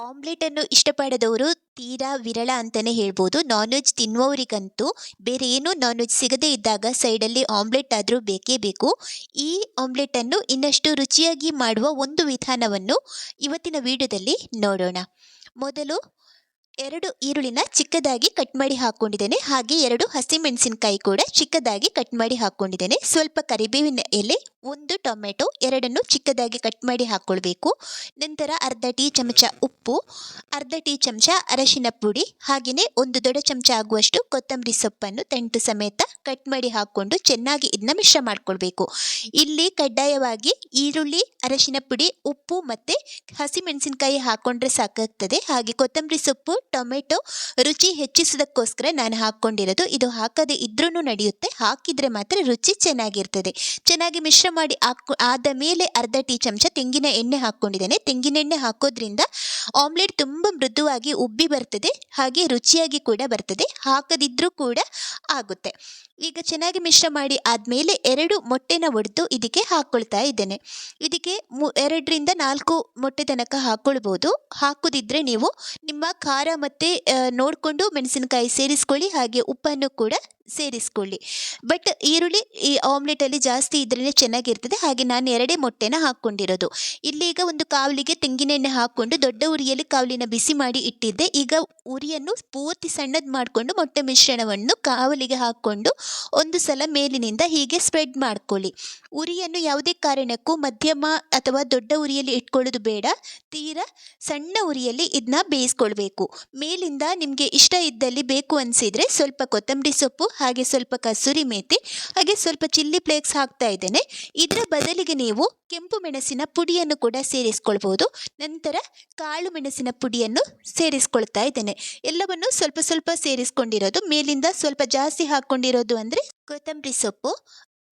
ಆಮ್ಲೆಟನ್ನು ಇಷ್ಟಪಡದವರು ತೀರಾ ವಿರಳ ಅಂತಲೇ ಹೇಳ್ಬೋದು. ನಾನ್ ವೆಜ್ ತಿನ್ನುವವರಿಗಂತೂ ಬೇರೆ ಏನೂ ನಾನ್ ವೆಜ್ ಸಿಗದೇ ಇದ್ದಾಗ ಸೈಡಲ್ಲಿ ಆಮ್ಲೆಟ್ ಆದರೂ ಬೇಕೇ ಬೇಕು. ಈ ಆಮ್ಲೆಟನ್ನು ಇನ್ನಷ್ಟು ರುಚಿಯಾಗಿ ಮಾಡುವ ಒಂದು ವಿಧಾನವನ್ನು ಇವತ್ತಿನ ವಿಡಿಯೋದಲ್ಲಿ ನೋಡೋಣ. ಮೊದಲು 2 ಈರುಳ್ಳಿನ ಚಿಕ್ಕದಾಗಿ ಕಟ್ ಮಾಡಿ ಹಾಕ್ಕೊಂಡಿದ್ದೇನೆ. ಹಾಗೆ 2 ಹಸಿಮೆಣಸಿನಕಾಯಿ ಕೂಡ ಚಿಕ್ಕದಾಗಿ ಕಟ್ ಮಾಡಿ ಹಾಕ್ಕೊಂಡಿದ್ದೇನೆ. ಸ್ವಲ್ಪ ಕರಿಬೇವಿನ ಎಲೆ, 1 ಟೊಮೆಟೊ ಎರಡನ್ನೂ ಚಿಕ್ಕದಾಗಿ ಕಟ್ ಮಾಡಿ ಹಾಕ್ಕೊಳ್ಬೇಕು. ನಂತರ ಅರ್ಧ ಟೀ ಚಮಚ ಉಪ್ಪು, ಅರ್ಧ ಟೀ ಚಮಚ ಅರಶಿನ ಪುಡಿ, ಹಾಗೆಯೇ 1 ದೊಡ್ಡ ಚಮಚ ಆಗುವಷ್ಟು ಕೊತ್ತಂಬರಿ ಸೊಪ್ಪನ್ನು ತಂಟು ಸಮೇತ ಕಟ್ ಮಾಡಿ ಹಾಕ್ಕೊಂಡು ಚೆನ್ನಾಗಿ ಇದನ್ನ ಮಿಶ್ರ ಮಾಡ್ಕೊಳ್ಬೇಕು. ಇಲ್ಲಿ ಕಡ್ಡಾಯವಾಗಿ ಈರುಳ್ಳಿ, ಅರಶಿನ ಪುಡಿ, ಉಪ್ಪು ಮತ್ತು ಹಸಿಮೆಣಸಿನಕಾಯಿ ಹಾಕ್ಕೊಂಡ್ರೆ ಸಾಕಾಗ್ತದೆ. ಹಾಗೆ ಕೊತ್ತಂಬರಿ ಸೊಪ್ಪು, ಟೊಮೆಟೊ ರುಚಿ ಹೆಚ್ಚಿಸೋದಕ್ಕೋಸ್ಕರ ನಾನು ಹಾಕ್ಕೊಂಡಿರೋದು. ಇದು ಹಾಕದೇ ಇದ್ರೂ ನಡೆಯುತ್ತೆ, ಹಾಕಿದರೆ ಮಾತ್ರ ರುಚಿ ಚೆನ್ನಾಗಿರ್ತದೆ. ಚೆನ್ನಾಗಿ ಮಿಶ್ರ ಮಾಡಿ ಆದ ಮೇಲೆ ಅರ್ಧ ಟೀ ಚಮಚ ತೆಂಗಿನ ಎಣ್ಣೆ ಹಾಕ್ಕೊಂಡಿದ್ದೇನೆ. ತೆಂಗಿನ ಎಣ್ಣೆ ಹಾಕೋದ್ರಿಂದ ಆಮ್ಲೆಟ್ ತುಂಬ ಮೃದುವಾಗಿ ಉಬ್ಬಿ ಬರ್ತದೆ, ಹಾಗೆ ರುಚಿಯಾಗಿ ಕೂಡ ಬರ್ತದೆ. ಹಾಕದಿದ್ರೂ ಕೂಡ ಆಗುತ್ತೆ. ಈಗ ಚೆನ್ನಾಗಿ ಮಿಶ್ರ ಮಾಡಿ ಆದಮೇಲೆ 2 ಮೊಟ್ಟೆನ ಒಡೆದು ಇದಕ್ಕೆ ಹಾಕ್ಕೊಳ್ತಾ ಇದ್ದೇನೆ. ಇದಕ್ಕೆ 2ರಿಂದ 4 ಮೊಟ್ಟೆ ತನಕ ಹಾಕ್ಕೊಳ್ಬೋದು. ಹಾಕೋದಿದ್ರೆ ನೀವು ನಿಮ್ಮ ಖಾರ ಮತ್ತು ನೋಡಿಕೊಂಡು ಮೆಣಸಿನಕಾಯಿ ಸೇರಿಸ್ಕೊಳ್ಳಿ, ಹಾಗೆ ಉಪ್ಪನ್ನು ಕೂಡ ಸೇರಿಸ್ಕೊಳ್ಳಿ. ಬಟ್ ಈರುಳ್ಳಿ ಈ ಆಮ್ಲೆಟಲ್ಲಿ ಜಾಸ್ತಿ ಇದ್ರೇ ಚೆನ್ನಾಗಿರ್ತದೆ. ಹಾಗೆ ನಾನು 2 ಮೊಟ್ಟೆನ ಹಾಕ್ಕೊಂಡಿರೋದು. ಇಲ್ಲೀಗ ಒಂದು ಕಾವಲಿಗೆ ತೆಂಗಿನ ಎಣ್ಣೆ ಹಾಕ್ಕೊಂಡು ದೊಡ್ಡ ಉರಿಯಲ್ಲಿ ಕಾವಲಿನ ಬಿಸಿ ಮಾಡಿ ಇಟ್ಟಿದ್ದೆ. ಈಗ ಉರಿಯನ್ನು ಪೂರ್ತಿ ಸಣ್ಣದು ಮಾಡಿಕೊಂಡು ಮೊಟ್ಟೆ ಮಿಶ್ರಣವನ್ನು ಕಾವಲಿಗೆ ಹಾಕ್ಕೊಂಡು ಒಂದು ಸಲ ಮೇಲಿನಿಂದ ಹೀಗೆ ಸ್ಪ್ರೆಡ್ ಮಾಡ್ಕೊಳ್ಳಿ. ಉರಿಯನ್ನು ಯಾವುದೇ ಕಾರಣಕ್ಕೂ ಮಧ್ಯಮ ಅಥವಾ ದೊಡ್ಡ ಉರಿಯಲ್ಲಿ ಇಟ್ಕೊಳ್ಳೋದು ಬೇಡ. ತೀರಾ ಸಣ್ಣ ಉರಿಯಲ್ಲಿ ಇದನ್ನ ಬೇಯಿಸ್ಕೊಳ್ಬೇಕು. ಮೇಲಿಂದ ನಿಮಗೆ ಇಷ್ಟ ಇದ್ದಲ್ಲಿ ಬೇಕು ಅನಿಸಿದರೆ ಸ್ವಲ್ಪ ಕೊತ್ತಂಬರಿ ಸೊಪ್ಪು, ಹಾಗೆ ಸ್ವಲ್ಪ ಕಸೂರಿ ಮೇಥಿ, ಹಾಗೆ ಸ್ವಲ್ಪ ಚಿಲ್ಲಿ ಫ್ಲೇಕ್ಸ್ ಹಾಕ್ತಾ ಇದ್ದೇನೆ. ಇದರ ಬದಲಿಗೆ ನೀವು ಕೆಂಪು ಮೆಣಸಿನ ಪುಡಿಯನ್ನು ಕೂಡ ಸೇರಿಸ್ಕೊಳ್ಬೋದು. ನಂತರ ಕಾಳು ಮೆಣಸಿನ ಪುಡಿಯನ್ನು ಸೇರಿಸ್ಕೊಳ್ತಾ ಇದ್ದೇನೆ. ಎಲ್ಲವನ್ನು ಸ್ವಲ್ಪ ಸ್ವಲ್ಪ ಸೇರಿಸ್ಕೊಂಡಿರೋದು. ಮೇಲಿಂದ ಸ್ವಲ್ಪ ಜಾಸ್ತಿ ಹಾಕ್ಕೊಂಡಿರೋದು ಅಂದರೆ ಕೊತ್ತಂಬರಿ ಸೊಪ್ಪು.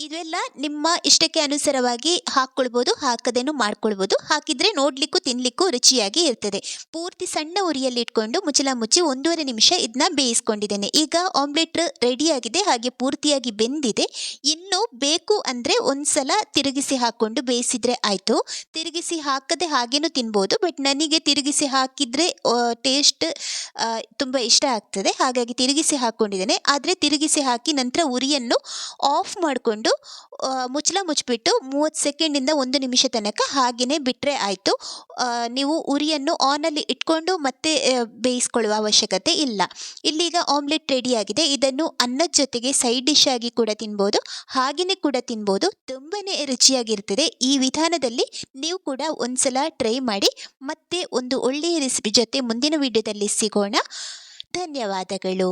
ಇದೆಲ್ಲ ನಿಮ್ಮ ಇಷ್ಟಕ್ಕೆ ಅನುಸಾರವಾಗಿ ಹಾಕ್ಕೊಳ್ಬೋದು, ಹಾಕದೇನು ಮಾಡ್ಕೊಳ್ಬೋದು. ಹಾಕಿದರೆ ನೋಡಲಿಕ್ಕೂ ತಿನ್ನಲಿಕ್ಕೂ ರುಚಿಯಾಗಿ ಇರ್ತದೆ. ಪೂರ್ತಿ ಸಣ್ಣ ಉರಿಯಲ್ಲಿ ಇಟ್ಕೊಂಡು ಮುಚ್ಚಳ ಮುಚ್ಚಿ 1.5 ನಿಮಿಷ ಇದನ್ನ ಬೇಯಿಸ್ಕೊಂಡಿದ್ದೇನೆ. ಈಗ ಆಮ್ಲೆಟ್ ರೆಡಿಯಾಗಿದೆ, ಹಾಗೆ ಪೂರ್ತಿಯಾಗಿ ಬೆಂದಿದೆ. ಇನ್ನು ಬೇಕು ಅಂದರೆ ಒಂದು ಸಲ ತಿರುಗಿಸಿ ಹಾಕ್ಕೊಂಡು ಬೇಯಿಸಿದರೆ ಆಯಿತು. ತಿರುಗಿಸಿ ಹಾಕದೆ ಹಾಗೇನೂ ತಿನ್ಬೋದು, ಬಟ್ ನನಗೆ ತಿರುಗಿಸಿ ಹಾಕಿದರೆ ಟೇಸ್ಟ್ ತುಂಬ ಇಷ್ಟ ಆಗ್ತದೆ. ಹಾಗಾಗಿ ತಿರುಗಿಸಿ ಹಾಕ್ಕೊಂಡಿದ್ದೇನೆ. ಆದರೆ ತಿರುಗಿಸಿ ಹಾಕಿ ನಂತರ ಉರಿಯನ್ನು ಆಫ್ ಮಾಡಿಕೊಂಡು ಮುಚ್ಚಳ ಮುಚ್ಚಿಬಿಟ್ಟು 30 ಸೆಕೆಂಡಿಂದ 1 ನಿಮಿಷ ತನಕ ಹಾಗೆಯೇ ಬಿಟ್ಟರೆ ಆಯಿತು. ನೀವು ಉರಿಯನ್ನು ಆನಲ್ಲಿ ಇಟ್ಕೊಂಡು ಮತ್ತೆ ಬೇಯಿಸ್ಕೊಳ್ಳುವ ಅವಶ್ಯಕತೆ ಇಲ್ಲ. ಇಲ್ಲೀಗ ಆಮ್ಲೆಟ್ ರೆಡಿಯಾಗಿದೆ. ಇದನ್ನು ಅನ್ನದ ಜೊತೆಗೆ ಸೈಡ್ ಡಿಶ್ ಆಗಿ ಕೂಡ ತಿನ್ಬೋದು, ಹಾಗೆಯೇ ಕೂಡ ತಿನ್ಬೋದು. ತುಂಬಾ ರುಚಿಯಾಗಿರ್ತದೆ. ಈ ವಿಧಾನದಲ್ಲಿ ನೀವು ಕೂಡ ಒಂದ್ಸಲ ಟ್ರೈ ಮಾಡಿ. ಮತ್ತೆ ಒಂದು ಒಳ್ಳೆಯ ರೆಸಿಪಿ ಜೊತೆ ಮುಂದಿನ ವಿಡಿಯೋದಲ್ಲಿ ಸಿಗೋಣ. ಧನ್ಯವಾದಗಳು.